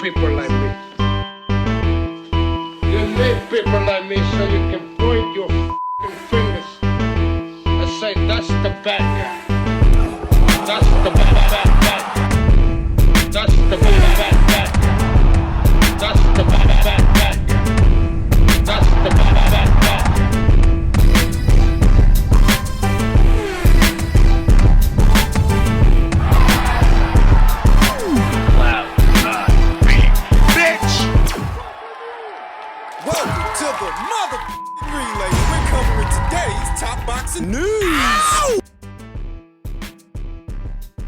people like me. You need people like me so you can point your f***ing fingers and say, that's the bad guy. That's the bad guy. That's the bad guy. That's the bad guy. That's the bad guy. Welcome to the mother relay. We're covering today's top boxing news.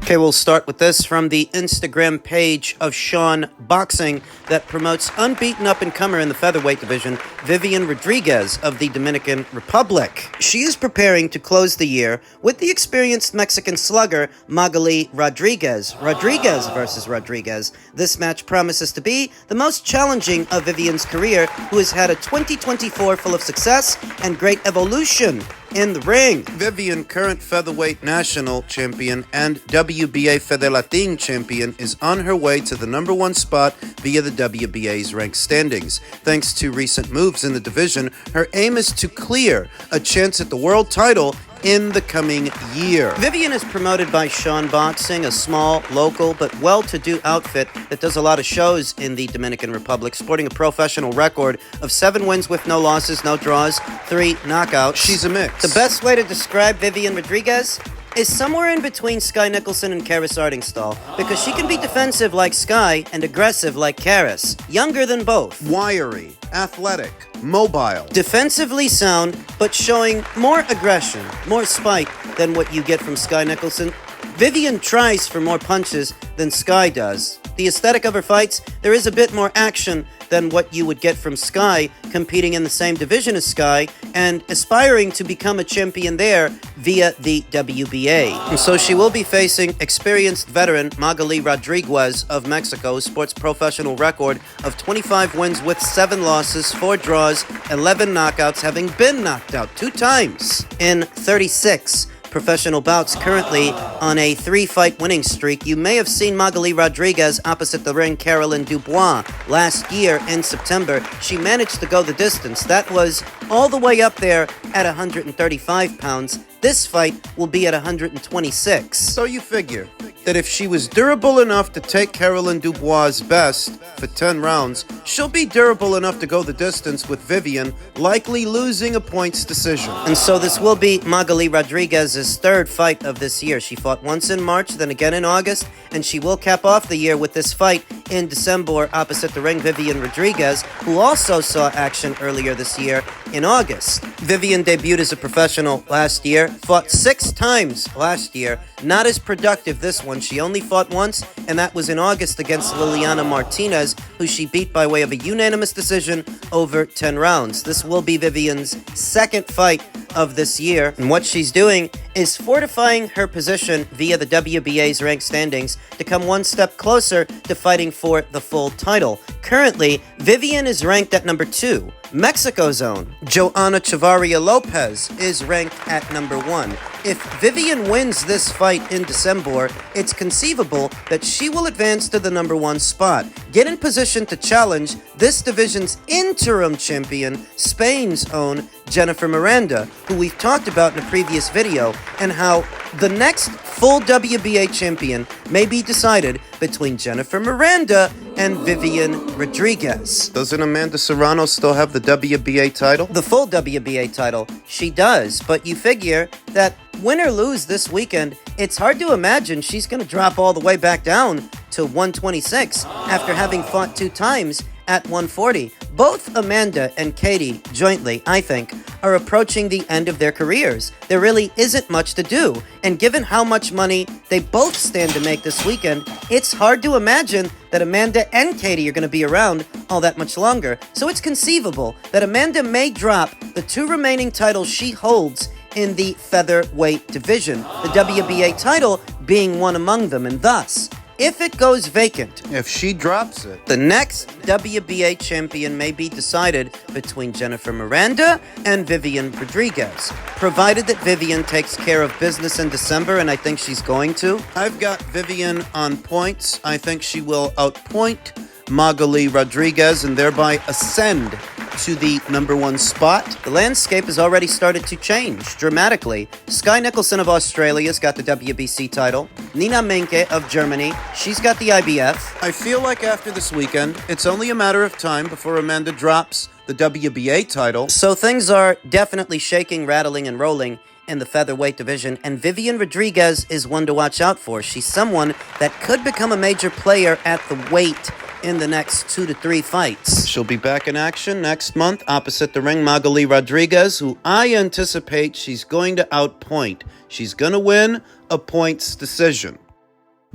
Okay, we'll start with this from the Instagram page of Sean Boxing that promotes unbeaten up-and-comer in the featherweight division, Vivian Rodriguez of the Dominican Republic. She is preparing to close the year with the experienced Mexican slugger, Magali Rodriguez. Rodriguez versus Rodriguez. This match promises to be the most challenging of Vivian's career, who has had a 2024 full of success and great evolution in the ring. Vivian, current featherweight national champion and WBA Fedelatin champion, is on her way to the number one spot via the WBA's ranked standings. Thanks to recent moves in the division, her aim is to clear a chance at the world title in the coming year. Vivian is promoted by Sean Boxing, a small, local, but well-to-do outfit that does a lot of shows in the Dominican Republic, sporting a professional record of 7 wins with no losses, no draws, 3 knockouts. She's a mix. The best way to describe Vivian Rodriguez is somewhere in between Sky Nicholson and Karis Ardingstall, because she can be defensive like Sky and aggressive like Karis. Younger than both. Wiry, athletic, mobile. Defensively sound, but showing more aggression, more spite than what you get from Sky Nicholson. Vivian tries for more punches than Sky does. The aesthetic of her fights, there is a bit more action than what you would get from Sky, competing in the same division as Sky and aspiring to become a champion there via the WBA. And so she will be facing experienced veteran Magali Rodriguez of Mexico, who sports professional record of 25 wins with 7 losses, 4 draws, 11 knockouts, having been knocked out 2 times in 36 professional bouts, currently on a 3-fight winning streak. You may have seen Magali Rodriguez opposite the ring Caroline Dubois last year in September. She managed to go the distance. That was all the way up there at 135 pounds. This fight will be at 126. So you figure that if she was durable enough to take Caroline Dubois' best for 10 rounds, she'll be durable enough to go the distance with Vivian, likely losing a points decision. And so this will be Magali Rodriguez's 3rd fight of this year. She fought once in March, then again in August, and she will cap off the year with this fight in December opposite the ring Vivian Rodriguez, who also saw action earlier this year in August. Vivian debuted as a professional last year, fought 6 times last year, not as productive this one. She only fought once, and that was in August against Liliana Martinez, who she beat by way of a unanimous decision over 10 rounds. This will be Vivian's 2nd fight of this year, and what she's doing is fortifying her position via the WBA's ranked standings to come one step closer to fighting for the full title. Currently, Vivian is ranked at number 2. Mexico's own Joanna Chavarria Lopez is ranked at number 1. If Vivian wins this fight in December, it's conceivable that she will advance to the number 1 spot, get in position to challenge this division's interim champion, Spain's own Jennifer Miranda, who we've talked about in a previous video, and how the next full WBA champion may be decided between Jennifer Miranda and Vivian Rodriguez. Doesn't Amanda Serrano still have the WBA title? The full WBA title, she does, but you figure that win or lose this weekend, it's hard to imagine she's going to drop all the way back down to 126 after having fought 2 times at 140. Both Amanda and Katie, jointly, I think, are approaching the end of their careers. There really isn't much to do, and given how much money they both stand to make this weekend, it's hard to imagine that Amanda and Katie are going to be around all that much longer. So it's conceivable that Amanda may drop the 2 remaining titles she holds in the featherweight division, the WBA title being one among them, and thus, if it goes vacant, if she drops it, the next WBA champion may be decided between Jennifer Miranda and Vivian Rodriguez, provided that Vivian takes care of business in December, and I think she's going to. I've got Vivian on points. I think she will outpoint Magali Rodriguez and thereby ascend to the #1 spot. The landscape has already started to change dramatically. Sky Nicholson of Australia's got the WBC title. Nina Menke of Germany, she's got the IBF. I feel like after this weekend, it's only a matter of time before Amanda drops the WBA title. So things are definitely shaking, rattling, and rolling in the featherweight division, and Vivian Rodriguez is one to watch out for. She's someone that could become a major player at the weight in the next 2 to 3 fights. She'll be back in action next month opposite the ring Magali Rodriguez, who I anticipate she's going to outpoint. She's going to win a points decision.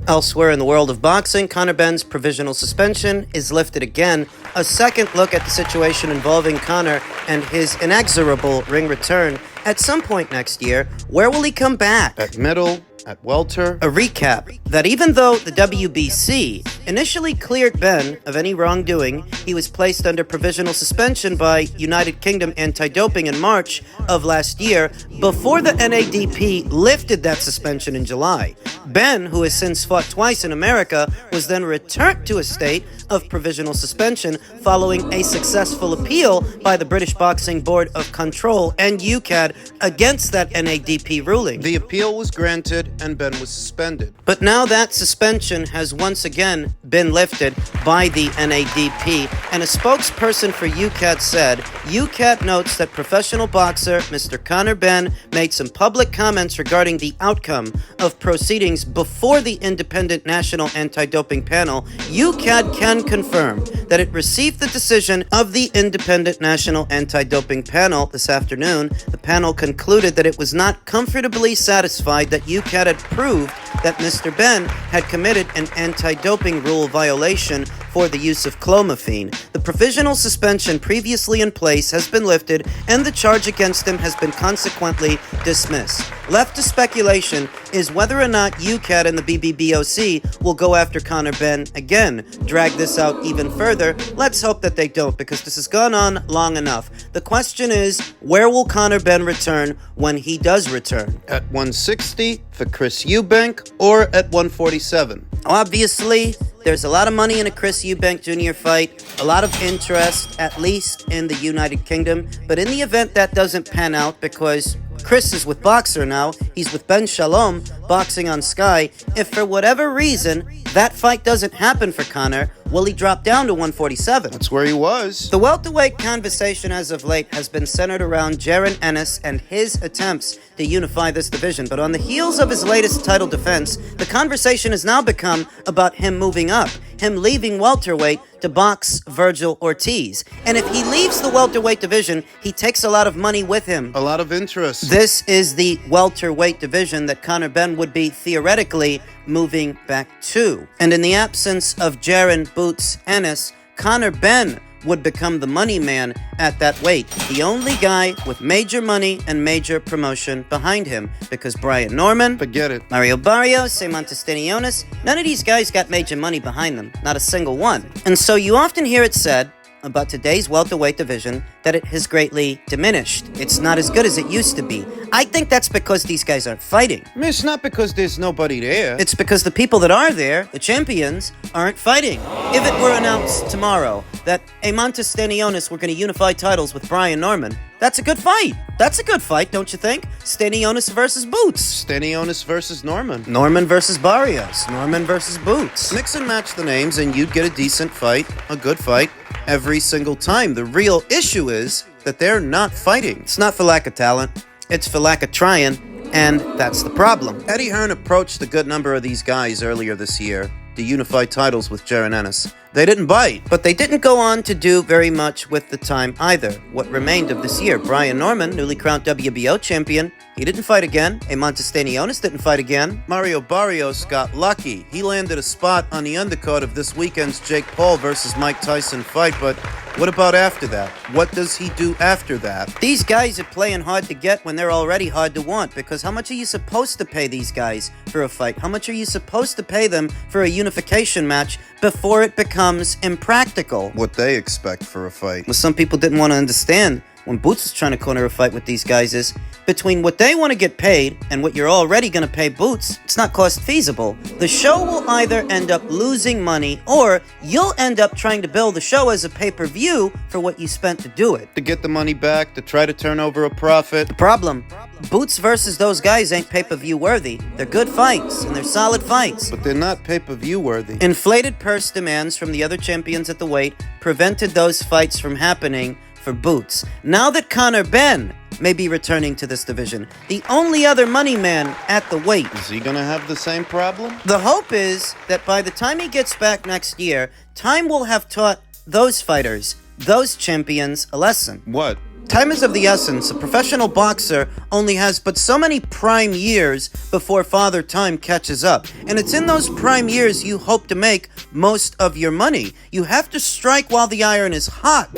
Elsewhere in the world of boxing, Conor Benn's provisional suspension is lifted again. A second look at the situation involving Conor and his inexorable ring return at some point next year. Where will he come back? At middle? At welter? A recap that even though the WBC initially cleared Benn of any wrongdoing, he was placed under provisional suspension by United Kingdom anti-doping in March of last year before the NADP lifted that suspension in July. Benn, who has since fought twice in America, was then returned to a state of provisional suspension following a successful appeal by the British Boxing Board of Control and UKAD against that NADP ruling. The appeal was granted and Benn was suspended. But now that suspension has once again been lifted by the NADP, and a spokesperson for UKAD said, UKAD notes that professional boxer Mr. Conor Benn made some public comments regarding the outcome of proceedings before the independent National Anti-Doping Panel. UKAD can confirm that it received the decision of the independent National Anti-Doping Panel this afternoon. The panel concluded that it was not comfortably satisfied that UKAD had proved that Mr. Benn had committed an anti-doping rule violation for the use of clomiphene. The provisional suspension previously in place has been lifted, and the charge against him has been consequently dismissed. Left to speculation is whether or not UKAD and the BBBOC will go after Conor Benn again, drag this out even further. Let's hope that they don't, because this has gone on long enough. The question is, where will Conor Benn return when he does return? At 160 for Chris Eubank or at 147? Obviously, there's a lot of money in a Chris Eubank Jr. fight, a lot of interest, at least in the United Kingdom. But in the event that doesn't pan out, because Chris is with Boxer now, he's with Ben Shalom, boxing on Sky. If for whatever reason that fight doesn't happen for Conor, will he drop down to 147? That's where he was. The welterweight conversation as of late has been centered around Jaron Ennis and his attempts to unify this division. But on the heels of his latest title defense, the conversation has now become about him moving up, him leaving welterweight to box Virgil Ortiz. And if he leaves the welterweight division, he takes a lot of money with him. A lot of interest. This is the welterweight division that Conor Benn would be theoretically moving back to. And in the absence of Jaron Boots Ennis, Conor Benn would become the money man at that weight. The only guy with major money and major promotion behind him, because Brian Norman, forget it, Mario Barrios, Stenionis, none of these guys got major money behind them. Not a single one. And so you often hear it said about today's welterweight division that it has greatly diminished. It's not as good as it used to be. I think that's because these guys aren't fighting. I mean, it's not because there's nobody there. It's because the people that are there, the champions, aren't fighting. If it were announced tomorrow that Eimantas Stenionis were going to unify titles with Brian Norman, that's a good fight. That's a good fight, don't you think? Stenionis versus Boots. Stenionis versus Norman. Norman versus Barrios. Norman versus Boots. Mix and match the names and you'd get a decent fight, a good fight, every single time. The real issue is that they're not fighting. It's not for lack of talent. It's for lack of trying, and that's the problem. Eddie Hearn approached a good number of these guys earlier this year to unify titles with Jaron Ennis. They didn't bite, but they didn't go on to do very much with the time either. What remained of this year, Brian Norman, newly crowned WBO champion, he didn't fight again. Eimantas Stenionis didn't fight again. Mario Barrios got lucky. He landed a spot on the undercard of this weekend's Jake Paul versus Mike Tyson fight, but what about after that? What does he do after that? These guys are playing hard to get when they're already hard to want, because how much are you supposed to pay these guys for a fight? How much are you supposed to pay them for a unification match before it becomes impractical? What they expect for a fight. Well, some people didn't want to understand when Boots is trying to corner a fight with these guys is, between what they want to get paid and what you're already going to pay Boots, it's not cost feasible. The show will either end up losing money, or you'll end up trying to bill the show as a pay-per-view for what you spent to do it. To get the money back, to try to turn over a profit. The problem, Boots versus those guys ain't pay-per-view worthy. They're good fights, and they're solid fights. But they're not pay-per-view worthy. Inflated purse demands from the other champions at the weight prevented those fights from happening for Boots. Now that Conor Benn may be returning to this division, the only other money man at the weight. Is he gonna have the same problem? The hope is that by the time he gets back next year, time will have taught those fighters, those champions, a lesson. What? Time is of the essence. A professional boxer only has but so many prime years before Father Time catches up. And it's in those prime years you hope to make most of your money. You have to strike while the iron is hot,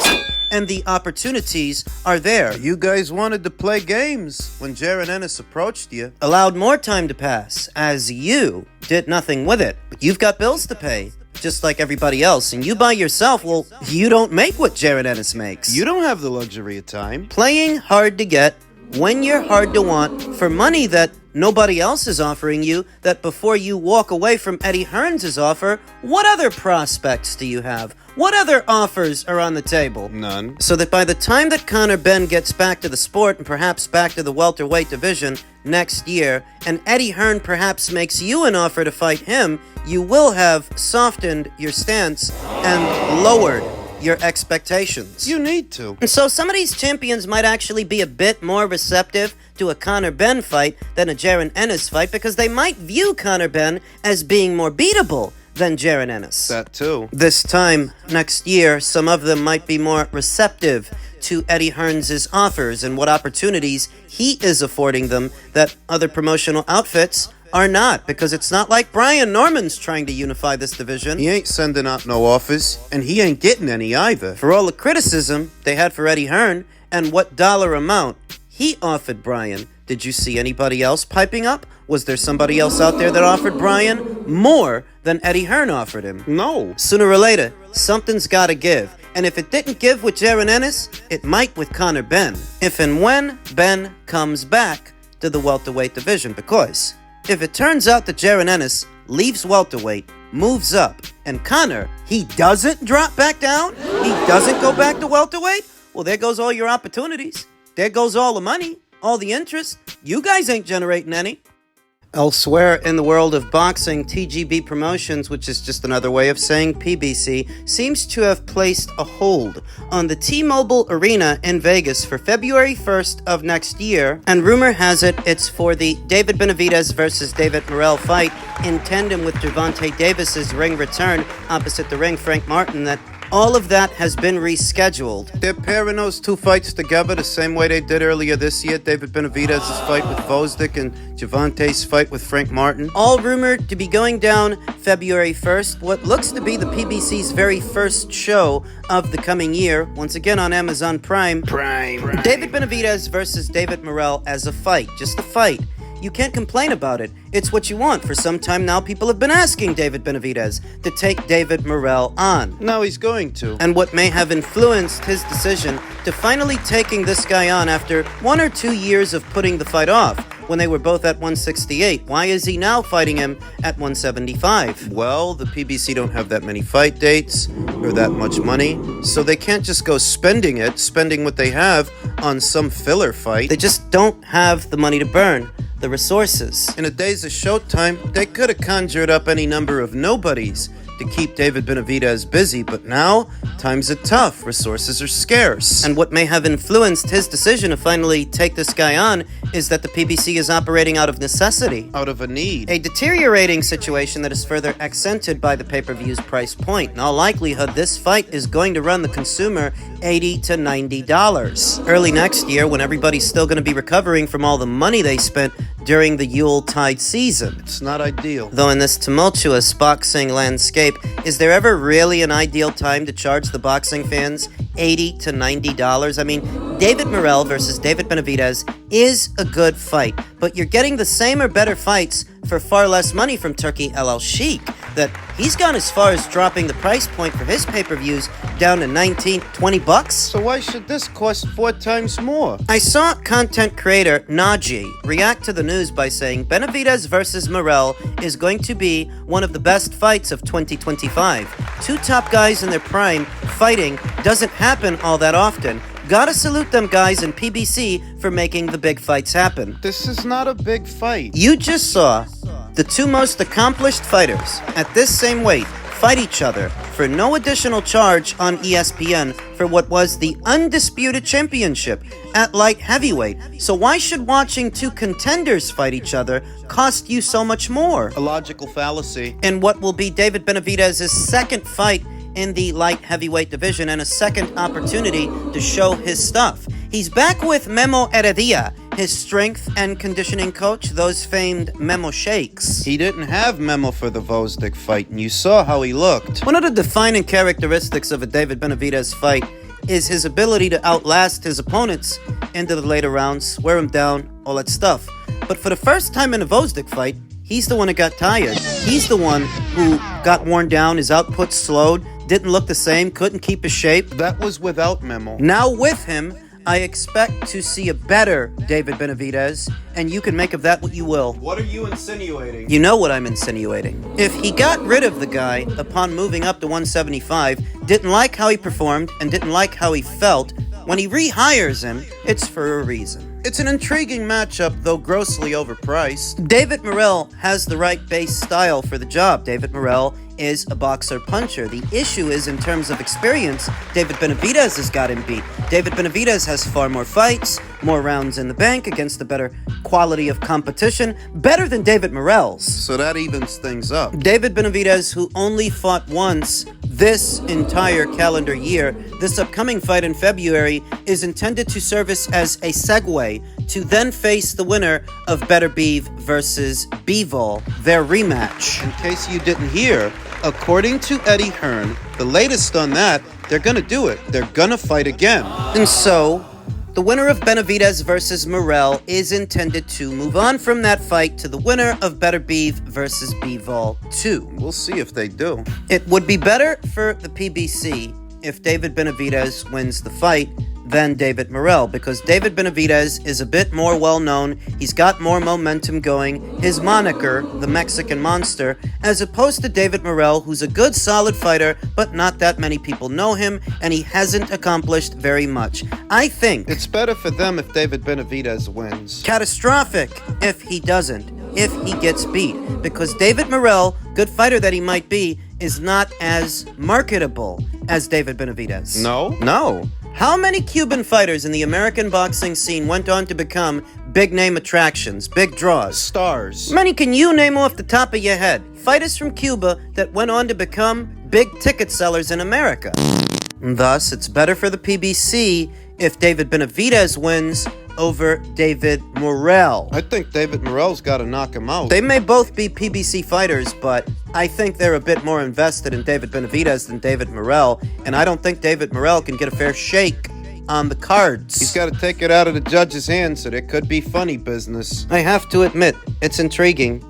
and the opportunities are there. You guys wanted to play games when Jaron Ennis approached you. Allowed more time to pass, as you did nothing with it. But you've got bills to pay, just like everybody else, and you by yourself, well, you don't make what Jaron Ennis makes. You don't have the luxury of time. Playing hard to get when you're hard to want for money that nobody else is offering you, that before you walk away from Eddie Hearns' offer, what other prospects do you have? What other offers are on the table? None. So that by the time that Conor Benn gets back to the sport, and perhaps back to the welterweight division next year, and Eddie Hearn perhaps makes you an offer to fight him, you will have softened your stance and lowered your expectations. You need to. And so some of these champions might actually be a bit more receptive to a Conor Benn fight than a Jaron Ennis fight, because they might view Conor Benn as being more beatable than Jaron Ennis. That too. This time next year, some of them might be more receptive to Eddie Hearns' offers and what opportunities he is affording them that other promotional outfits are not, because it's not like Brian Norman's trying to unify this division. He ain't sending out no offers, and he ain't getting any either. For all the criticism they had for Eddie Hearn and what dollar amount he offered Brian, did you see anybody else piping up? Was there somebody else out there that offered Brian more than Eddie Hearn offered him? No. Sooner or later, something's gotta give. And if it didn't give with Jaron Ennis, it might with Conor Benn. If and when Benn comes back to the welterweight division, because if it turns out that Jaron Ennis leaves welterweight, moves up, and Conor, he doesn't drop back down, he doesn't go back to welterweight, well, there goes all your opportunities. There goes all the money, all the interest. You guys ain't generating any. Elsewhere in the world of boxing, TGB Promotions, which is just another way of saying PBC, seems to have placed a hold on the T-Mobile Arena in Vegas for February 1st of next year, and rumor has it it's for the David Benavidez versus David Morrell fight in tandem with Gervonta Davis's ring return opposite the ring, Frank Martin, that all of that has been rescheduled. They're pairing those two fights together the same way they did earlier this year. David Benavidez's fight with Vosdick and Gervonta's fight with Frank Martin. All rumored to be going down February 1st, what looks to be the PBC's very first show of the coming year, once again on Amazon Prime. David Benavidez versus David Morrell as a fight, just a fight. You can't complain about it. It's what you want. For some time now, people have been asking David Benavidez to take David Morrell on. Now he's going to. And what may have influenced his decision to finally taking this guy on after 1 or 2 years of putting the fight off when they were both at 168. Why is he now fighting him at 175? Well, the PBC don't have that many fight dates or that much money, so they can't just go spending what they have on some filler fight. They just don't have the money to burn, the resources. In the days of Showtime, they could have conjured up any number of nobodies to keep David Benavidez busy, but now, times are tough, resources are scarce. And what may have influenced his decision to finally take this guy on is that the PBC is operating out of necessity. Out of a need. A deteriorating situation that is further accented by the pay-per-view's price point. In all likelihood, this fight is going to run the consumer $80 to $90. Early next year, when everybody's still going to be recovering from all the money they spent during the Yuletide season. It's not ideal. Though in this tumultuous boxing landscape, is there ever really an ideal time to charge the boxing fans $80 to $90? I mean, David Morrell versus David Benavidez is a good fight, but you're getting the same or better fights for far less money from Turkey El Sheikh that He's gone as far as dropping the price point for his pay-per-views down to $19-20. So why should this cost 4 times more? I saw content creator Najee react to the news by saying Benavidez versus Morrell is going to be one of the best fights of 2025. 2 top guys in their prime fighting doesn't happen all that often. Gotta salute them guys in PBC for making the big fights happen. This is not a big fight. You just saw the 2 most accomplished fighters at this same weight fight each other for no additional charge on ESPN for what was the undisputed championship at light heavyweight. So why should watching 2 contenders fight each other cost you so much more? A logical fallacy. In what will be David Benavidez's second fight in the light heavyweight division and a second opportunity to show his stuff. He's back with Memo Heredia, his strength and conditioning coach, those famed Memo Shakes. He didn't have Memo for the Vosdick fight, and you saw how he looked. One of the defining characteristics of a David Benavidez fight is his ability to outlast his opponents into the later rounds, wear him down, all that stuff. But for the first time in a Vosdick fight, he's the one who got tired. He's the one who got worn down, his output slowed, didn't look the same, couldn't keep his shape. That was without Memo. Now with him, I expect to see a better David Benavidez, and you can make of that what you will. What are you insinuating? You know what I'm insinuating. If he got rid of the guy upon moving up to 175, didn't like how he performed, and didn't like how he felt, when he rehires him, it's for a reason. It's an intriguing matchup, though grossly overpriced. David Morrell has the right base style for the job. David Morrell is a boxer-puncher. The issue is, in terms of experience, David Benavidez has got him beat. David Benavidez has far more fights, more rounds in the bank against a better quality of competition, better than David Morrell's. So that evens things up. David Benavidez, who only fought once this entire calendar year, this upcoming fight in February is intended to serve as a segue to then face the winner of Better Beeve versus Bivol, their rematch. In case you didn't hear, according to Eddie Hearn, the latest on that, they're gonna do it. They're gonna fight again. And so, the winner of Benavidez versus Morrell is intended to move on from that fight to the winner of Better Beeve versus Bivol 2. We'll see if they do. It would be better for the PBC if David Benavidez wins the fight than David Morrell, because David Benavidez is a bit more well-known, he's got more momentum going, his moniker, the Mexican Monster, as opposed to David Morrell, who's a good, solid fighter, but not that many people know him, and he hasn't accomplished very much. I think It's better for them if David Benavidez wins. catastrophic if he doesn't, if he gets beat, because David Morrell, good fighter that he might be, is not as marketable as David Benavidez. No? No. How many Cuban fighters in the American boxing scene went on to become big-name attractions, big draws? Stars. Many can you name off the top of your head? Fighters from Cuba that went on to become big ticket sellers in America. Thus, it's better for the PBC if David Benavidez wins over David Morrell. I think David Morrell's got to knock him out. They may both be PBC fighters, but I think they're a bit more invested in David Benavidez than David Morrell, and I don't think David Morrell can get a fair shake on the cards. He's got to take it out of the judge's hands, so there could be funny business. I have to admit, it's intriguing.